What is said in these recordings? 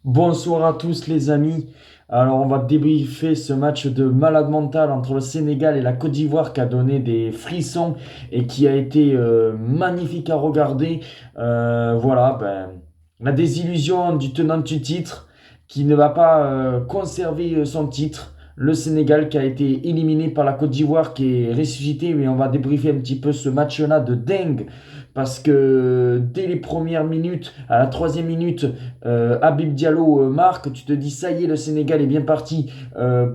Bonsoir à tous les amis. Alors on va débriefer ce match de malade mental entre le Sénégal et la Côte d'Ivoire qui a donné des frissons et qui a été magnifique à regarder. Voilà, la désillusion du tenant du titre qui ne va pas conserver son titre. Le Sénégal qui a été éliminé par la Côte d'Ivoire qui est ressuscité, mais on va débriefer un petit peu ce match-là de dingue parce que dès les premières minutes, à la troisième minute, Habib Diallo marque, tu te dis ça y est, le Sénégal est bien parti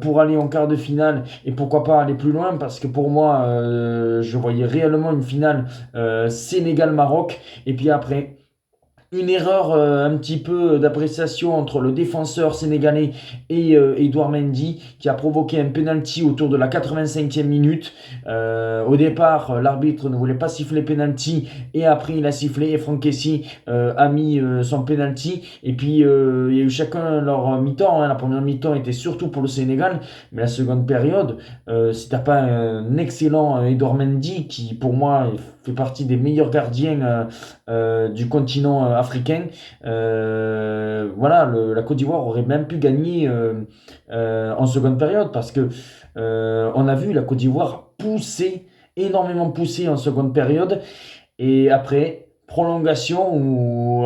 pour aller en quart de finale et pourquoi pas aller plus loin parce que pour moi, je voyais réellement une finale Sénégal-Maroc et puis après une erreur un petit peu d'appréciation entre le défenseur sénégalais et Edouard Mendy qui a provoqué un penalty autour de la 85e minute. Au départ, l'arbitre ne voulait pas siffler penalty et après il a sifflé et Franck Kessié a mis son penalty. Et puis il y a eu chacun leur mi-temps, hein. La première mi-temps était surtout pour le Sénégal, mais la seconde période, si t'as pas un excellent Edouard Mendy qui pour moi fait partie des meilleurs gardiens du continent africain. Voilà, la Côte d'Ivoire aurait même pu gagner en seconde période parce que on a vu la Côte d'Ivoire pousser, énormément pousser en seconde période. Et après, prolongation, où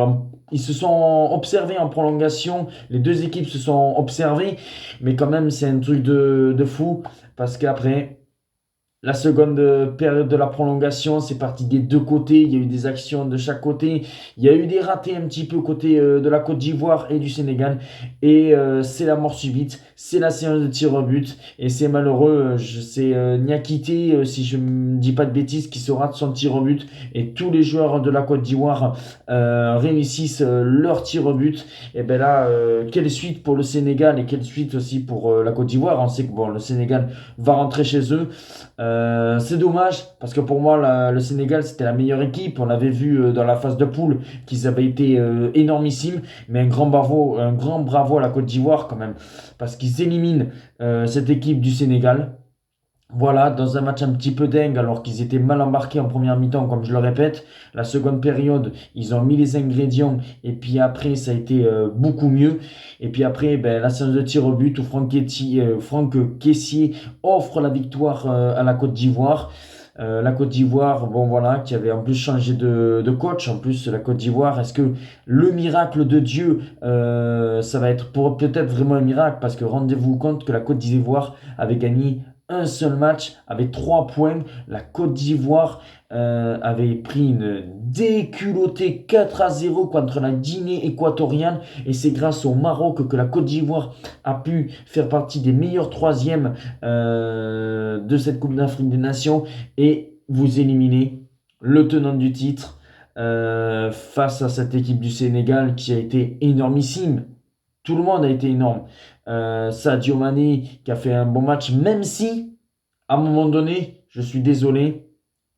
ils se sont observés en prolongation, les deux équipes se sont observées, mais quand même, c'est un truc de fou parce qu'après. La seconde période de la prolongation, c'est parti des deux côtés. Il y a eu des actions de chaque côté. Il y a eu des ratés un petit peu côté de la Côte d'Ivoire et du Sénégal. Et c'est la mort subite. C'est la séance de tir au but. Et c'est malheureux. C'est Niakité, si je ne dis pas de bêtises, qui se rate son tir au but. Et tous les joueurs de la Côte d'Ivoire réussissent leur tir au but. Et bien là, quelle suite pour le Sénégal et quelle suite aussi pour la Côte d'Ivoire. On sait que bon, le Sénégal va rentrer chez eux. C'est dommage parce que pour moi le Sénégal c'était la meilleure équipe. On l'avait vu dans la phase de poule qu'ils avaient été énormissimes. Mais un grand bravo à la Côte d'Ivoire quand même parce qu'ils éliminent cette équipe du Sénégal. Voilà, dans un match un petit peu dingue, alors qu'ils étaient mal embarqués en première mi-temps, comme je le répète. La seconde période, ils ont mis les ingrédients, et puis après, ça a été beaucoup mieux. Et puis après, la séance de tir au but où Franck Kessié offre la victoire à la Côte d'Ivoire. La Côte d'Ivoire, bon voilà, qui avait en plus changé de coach. En plus, la Côte d'Ivoire, est-ce que le miracle de Dieu, ça va être peut-être vraiment un miracle? Parce que rendez-vous compte que la Côte d'Ivoire avait gagné un seul match avec 3 points. La Côte d'Ivoire avait pris une déculottée 4-0 contre la Guinée équatoriale. Et c'est grâce au Maroc que la Côte d'Ivoire a pu faire partie des meilleurs troisièmes de cette Coupe d'Afrique des Nations. Et vous éliminez le tenant du titre face à cette équipe du Sénégal qui a été énormissime. Tout le monde a été énorme. Sadio Mané qui a fait un bon match, même si, à un moment donné, je suis désolé,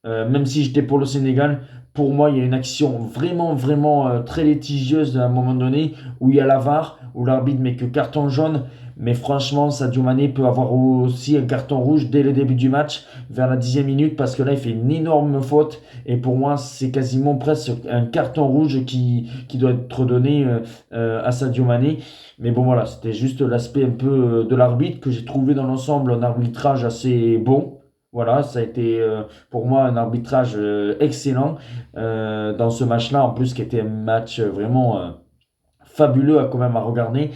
même si j'étais pour le Sénégal, pour moi, il y a une action vraiment, vraiment très litigieuse à un moment donné où il y a la VAR, où l'arbitre met que carton jaune. Mais franchement, Sadio Mané peut avoir aussi un carton rouge dès le début du match, vers la 10e minute, parce que là, il fait une énorme faute. Et pour moi, c'est quasiment presque un carton rouge qui doit être donné à Sadio Mané. Mais bon, voilà, c'était juste l'aspect un peu de l'arbitre que j'ai trouvé dans l'ensemble un arbitrage assez bon. Voilà, ça a été pour moi un arbitrage excellent dans ce match-là, en plus qui était un match vraiment fabuleux quand même à regarder.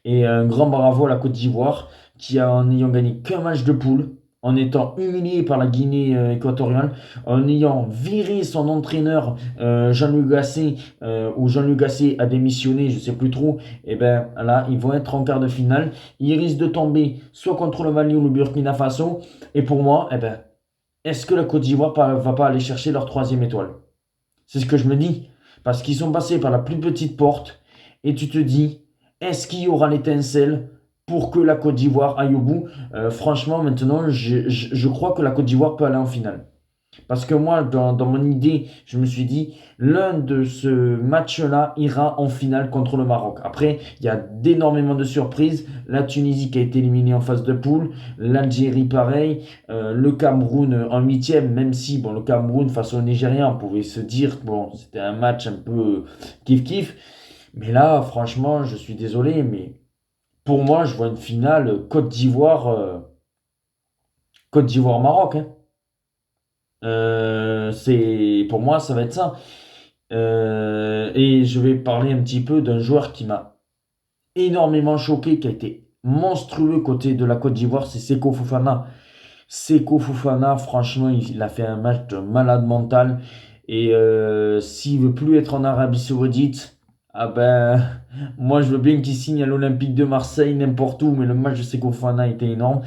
Et un grand bravo à la Côte d'Ivoire qui a en ayant gagné qu'un match de poule, en étant humilié par la Guinée équatoriale, en ayant viré son entraîneur Jean-Louis Gasset, ou Jean-Louis Gasset a démissionné, je ne sais plus trop, et ben là, ils vont être en quart de finale. Ils risquent de tomber soit contre le Mali ou le Burkina Faso. Et pour moi, eh ben, est-ce que la Côte d'Ivoire va pas aller chercher leur troisième étoile? C'est ce que je me dis. Parce qu'ils sont passés par la plus petite porte. Et tu te dis, est-ce qu'il y aura l'étincelle pour que la Côte d'Ivoire aille au bout? Franchement, maintenant, je crois que la Côte d'Ivoire peut aller en finale. Parce que moi, dans mon idée, je me suis dit, l'un de ce match-là ira en finale contre le Maroc. Après, il y a d'énormément de surprises. La Tunisie qui a été éliminée en phase de poule, l'Algérie pareil, le Cameroun en huitième, même si bon, le Cameroun face au Nigeria, on pouvait se dire, bon, c'était un match un peu kiff-kiff. Mais là, franchement, je suis désolé, mais pour moi, je vois une finale Côte d'Ivoire-Maroc, hein. Pour moi, ça va être ça. Et je vais parler un petit peu d'un joueur qui m'a énormément choqué, qui a été monstrueux côté de la Côte d'Ivoire, c'est Seko Fofana. Seko Fofana, franchement, il a fait un match de malade mental. Et s'il veut plus être en Arabie Saoudite, ah ben, moi je veux bien qu'il signe à l'Olympique de Marseille, n'importe où, mais le match de Seko Fofana était énorme.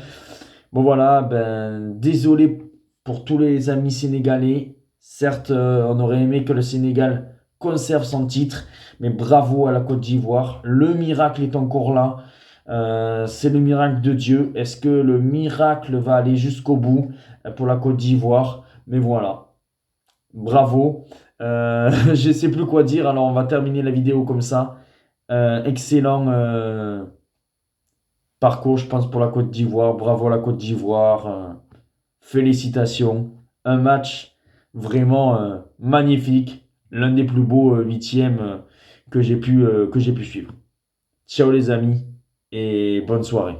Bon voilà, ben désolé pour tous les amis sénégalais. Certes, on aurait aimé que le Sénégal conserve son titre, mais bravo à la Côte d'Ivoire. Le miracle est encore là. C'est le miracle de Dieu. Est-ce que le miracle va aller jusqu'au bout pour la Côte d'Ivoire? Mais voilà, bravo. Je ne sais plus quoi dire, alors on va terminer la vidéo comme ça. Excellent. Parcours, je pense, pour la Côte d'Ivoire. Bravo à la Côte d'Ivoire. Félicitations. Un match vraiment magnifique. L'un des plus beaux huitièmes que j'ai pu suivre. Ciao les amis et bonne soirée.